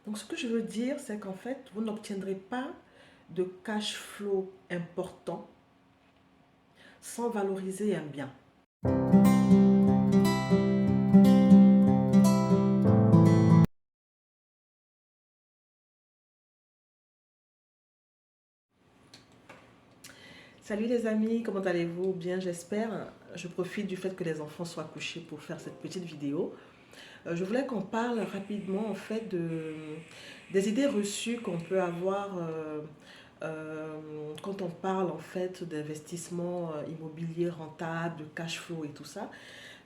Donc, ce que je veux dire, c'est qu'en fait, vous n'obtiendrez pas de cash flow important sans valoriser un bien. Salut les amis, comment allez-vous? Bien, j'espère. Je profite du fait que les enfants soient couchés pour faire cette petite vidéo. Je voulais qu'on parle rapidement en fait des idées reçues qu'on peut avoir quand on parle en fait d'investissement immobilier rentable, de cash flow et tout ça.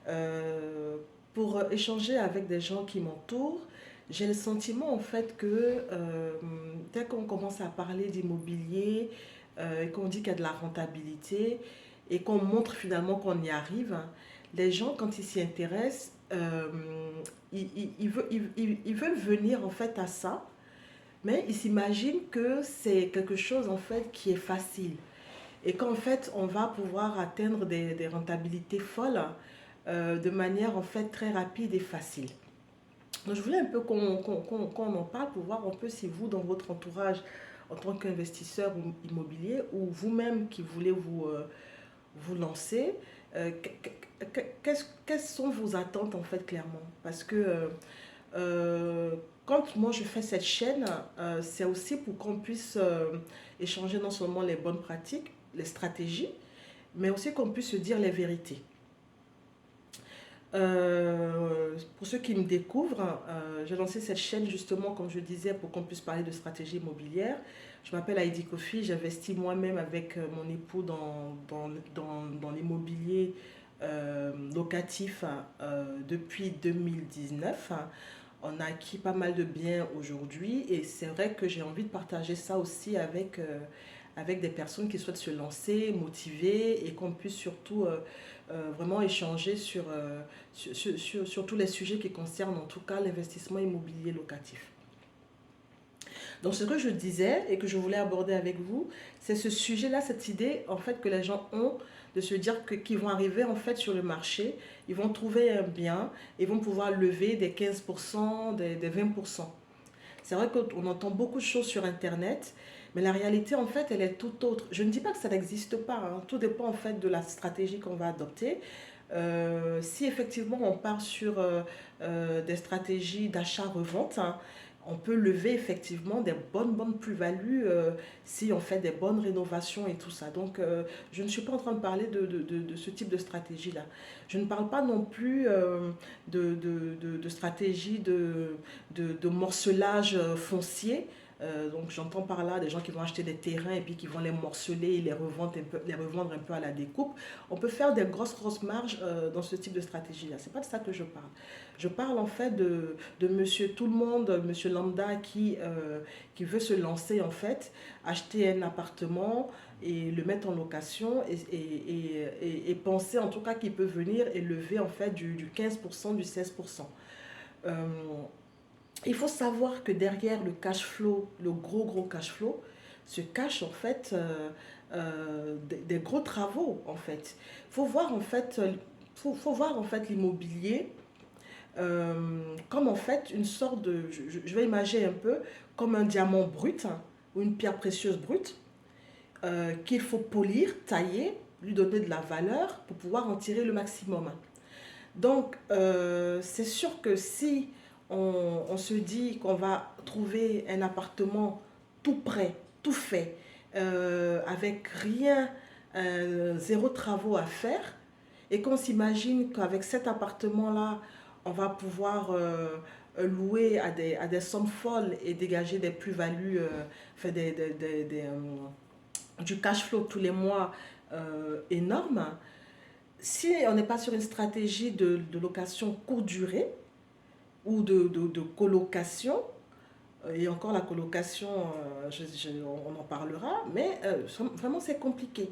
Euh, pour échanger avec des gens qui m'entourent, j'ai le sentiment en fait que dès qu'on commence à parler d'immobilier et qu'on dit qu'il y a de la rentabilité et qu'on montre finalement qu'on y arrive, les gens quand ils s'y intéressent, ils veulent venir en fait à ça, mais ils s'imaginent que c'est quelque chose en fait qui est facile et qu'en fait on va pouvoir atteindre des rentabilités folles de manière en fait très rapide et facile. Donc je voulais un peu qu'on en parle pour voir un peu si vous, dans votre entourage, en tant qu'investisseur immobilier ou vous-même qui voulez vous lancer, quelles sont vos attentes en fait clairement? Parce que quand moi je fais cette chaîne, c'est aussi pour qu'on puisse échanger non seulement les bonnes pratiques, les stratégies, mais aussi qu'on puisse se dire les vérités. Pour ceux qui me découvrent, j'ai lancé cette chaîne justement, comme je disais, pour qu'on puisse parler de stratégie immobilière. Je m'appelle Heidi Kofi, j'investis moi-même avec mon époux dans l'immobilier locatif depuis 2019. On a acquis pas mal de biens aujourd'hui et c'est vrai que j'ai envie de partager ça aussi avec des personnes qui souhaitent se lancer, motiver et qu'on puisse surtout vraiment échanger sur tous les sujets qui concernent en tout cas l'investissement immobilier locatif. Donc ce que je disais et que je voulais aborder avec vous, c'est ce sujet-là, cette idée en fait que les gens ont de se dire qu'ils vont arriver en fait sur le marché, ils vont trouver un bien, ils vont pouvoir lever des 15%, des 20%. C'est vrai qu'on entend beaucoup de choses sur Internet, mais la réalité, en fait, elle est tout autre. Je ne dis pas que ça n'existe pas, hein. Tout dépend, en fait, de la stratégie qu'on va adopter. Si effectivement on part sur des stratégies d'achat-revente, hein, on peut lever effectivement des bonnes plus-values si on fait des bonnes rénovations et tout ça. Donc, je ne suis pas en train de parler de ce type de stratégie-là. Je ne parle pas non plus de stratégie de morcelage foncier. Donc j'entends par là des gens qui vont acheter des terrains et puis qui vont les morceler et les revendre un peu à la découpe. On peut faire des grosses marges dans ce type de stratégie-là. C'est pas de ça que je parle. Je parle en fait de monsieur tout le monde, monsieur lambda qui veut se lancer en fait, acheter un appartement et le mettre en location et penser en tout cas qu'il peut venir et lever en fait du 15%, du 16%. Euh, il faut savoir que derrière le cash flow, le gros cash flow, se cache en fait des gros travaux en fait. Faut voir en fait, faut voir en fait l'immobilier comme en fait une sorte de, je vais imaginer un peu comme un diamant brut hein, ou une pierre précieuse brute qu'il faut polir, tailler, lui donner de la valeur pour pouvoir en tirer le maximum. Donc, c'est sûr que si on se dit qu'on va trouver un appartement tout prêt, tout fait, avec rien, zéro travaux à faire, et qu'on s'imagine qu'avec cet appartement-là, on va pouvoir louer à des sommes folles et dégager des plus-values, faire du cash flow tous les mois énorme. Si on n'est pas sur une stratégie de location courte durée ou de colocation, et encore la colocation, on en parlera, mais vraiment c'est compliqué.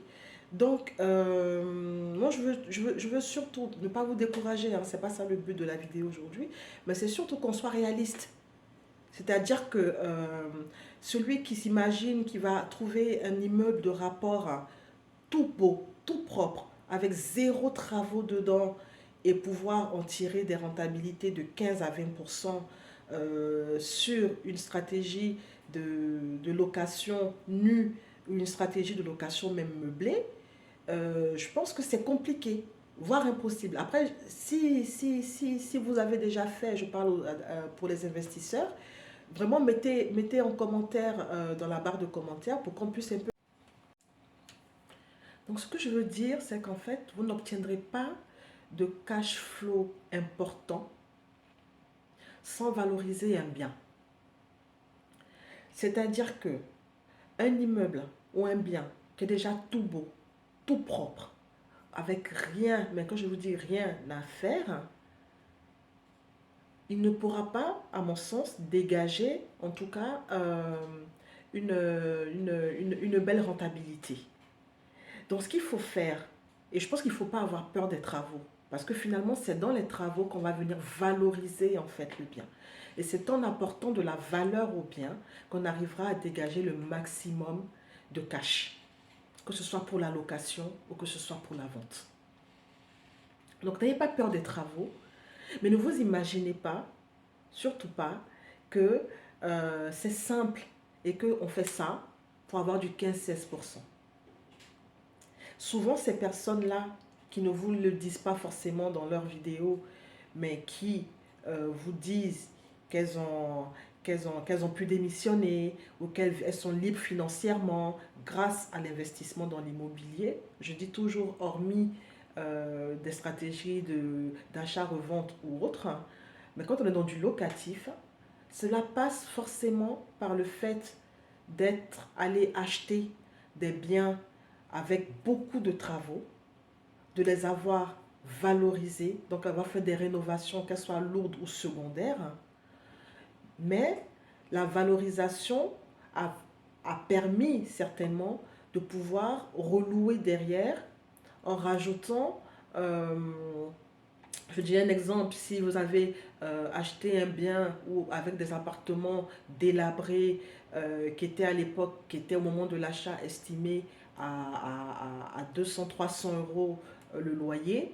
Donc, moi je veux surtout ne pas vous décourager, hein, c'est pas ça le but de la vidéo aujourd'hui, mais c'est surtout qu'on soit réaliste. C'est-à-dire que celui qui s'imagine qu'il va trouver un immeuble de rapport hein, tout beau, tout propre, avec zéro travaux dedans et pouvoir en tirer des rentabilités de 15 à 20% sur une stratégie de location nue ou une stratégie de location même meublée, je pense que c'est compliqué, voire impossible. Après, si vous avez déjà fait, je parle pour les investisseurs, vraiment mettez en commentaire dans la barre de commentaires pour qu'on puisse un peu... Donc ce que je veux dire, c'est qu'en fait, vous n'obtiendrez pas de cash flow important sans valoriser un bien. C'est-à-dire que un immeuble ou un bien qui est déjà tout beau, tout propre, avec rien, mais quand je vous dis rien à faire, il ne pourra pas, à mon sens, dégager, en tout cas, une belle rentabilité. Donc, ce qu'il faut faire, et je pense qu'il ne faut pas avoir peur des travaux, parce que finalement, c'est dans les travaux qu'on va venir valoriser, en fait, le bien. Et c'est en apportant de la valeur au bien qu'on arrivera à dégager le maximum de cash, que ce soit pour la location ou que ce soit pour la vente. Donc, n'ayez pas peur des travaux, mais ne vous imaginez pas, surtout pas, que c'est simple et qu'on fait ça pour avoir du 15-16%. Souvent, ces personnes-là qui ne vous le disent pas forcément dans leurs vidéos, mais qui vous disent qu'elles ont pu démissionner ou qu'elles sont libres financièrement grâce à l'investissement dans l'immobilier. Je dis toujours, hormis des stratégies d'achat-revente ou autres, mais quand on est dans du locatif, cela passe forcément par le fait d'être allé acheter des biens avec beaucoup de travaux, de les avoir valorisés, donc avoir fait des rénovations, qu'elles soient lourdes ou secondaires. Mais la valorisation a permis certainement de pouvoir relouer derrière en rajoutant, je dis un exemple, si vous avez acheté un bien ou avec des appartements délabrés qui étaient à l'époque, qui étaient au moment de l'achat estimés à 200-300 euros le loyer,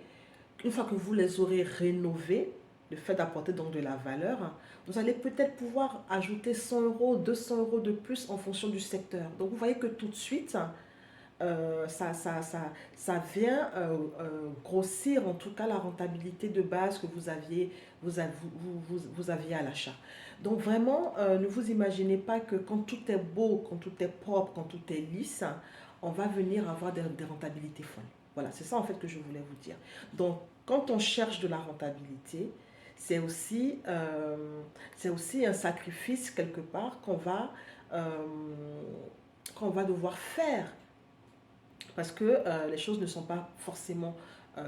une fois que vous les aurez rénovés, le fait d'apporter donc de la valeur, vous allez peut-être pouvoir ajouter 100 euros, 200 euros de plus en fonction du secteur. Donc vous voyez que tout de suite, ça vient grossir en tout cas la rentabilité de base que vous aviez à l'achat. Donc vraiment, ne vous imaginez pas que quand tout est beau, quand tout est propre, quand tout est lisse, on va venir avoir des rentabilités folles. Voilà, c'est ça en fait que je voulais vous dire. Donc, quand on cherche de la rentabilité, c'est aussi un sacrifice quelque part qu'on va devoir faire parce que les choses ne sont pas forcément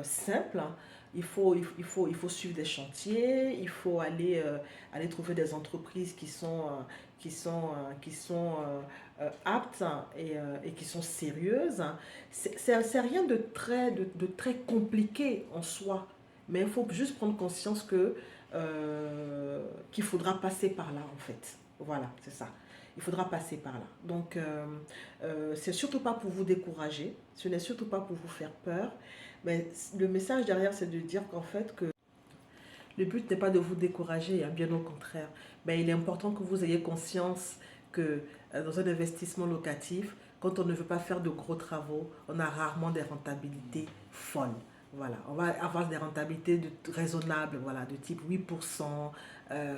simples. Il faut suivre des chantiers, il faut aller trouver des entreprises qui sont aptes et qui sont sérieuses. C'est rien de très compliqué en soi, mais il faut juste prendre conscience qu'il faudra passer par là en fait. Voilà, c'est ça. Il faudra passer par là. Donc, c'est surtout pas pour vous décourager, ce n'est surtout pas pour vous faire peur, mais le message derrière, c'est de dire qu'en fait, que le but n'est pas de vous décourager, hein, bien au contraire. Mais il est important que vous ayez conscience que dans un investissement locatif, quand on ne veut pas faire de gros travaux, on a rarement des rentabilités folles. Voilà, on va avoir des rentabilités raisonnables, voilà, de type 8%,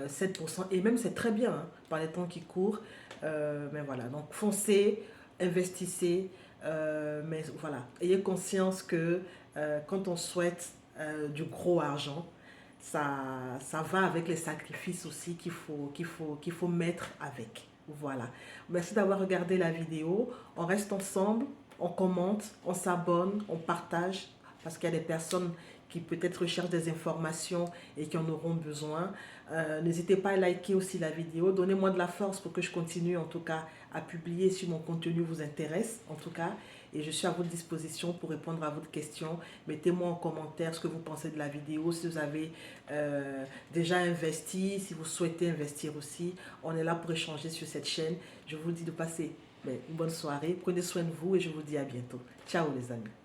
7%, et même c'est très bien hein, par les temps qui courent. Mais voilà, donc foncez, investissez, mais voilà, ayez conscience que quand on souhaite du gros argent, ça va avec les sacrifices aussi qu'il faut mettre avec. Voilà. Merci d'avoir regardé la vidéo. On reste ensemble, on commente, on s'abonne, on partage parce qu'il y a des personnes qui peut-être recherchent des informations et qui en auront besoin. N'hésitez pas à liker aussi la vidéo. Donnez-moi de la force pour que je continue en tout cas à publier si mon contenu vous intéresse en tout cas. Et je suis à votre disposition pour répondre à votre question. Mettez-moi en commentaire ce que vous pensez de la vidéo, si vous avez déjà investi, si vous souhaitez investir aussi. On est là pour échanger sur cette chaîne. Je vous dis de passer une bonne soirée. Prenez soin de vous et je vous dis à bientôt. Ciao les amis.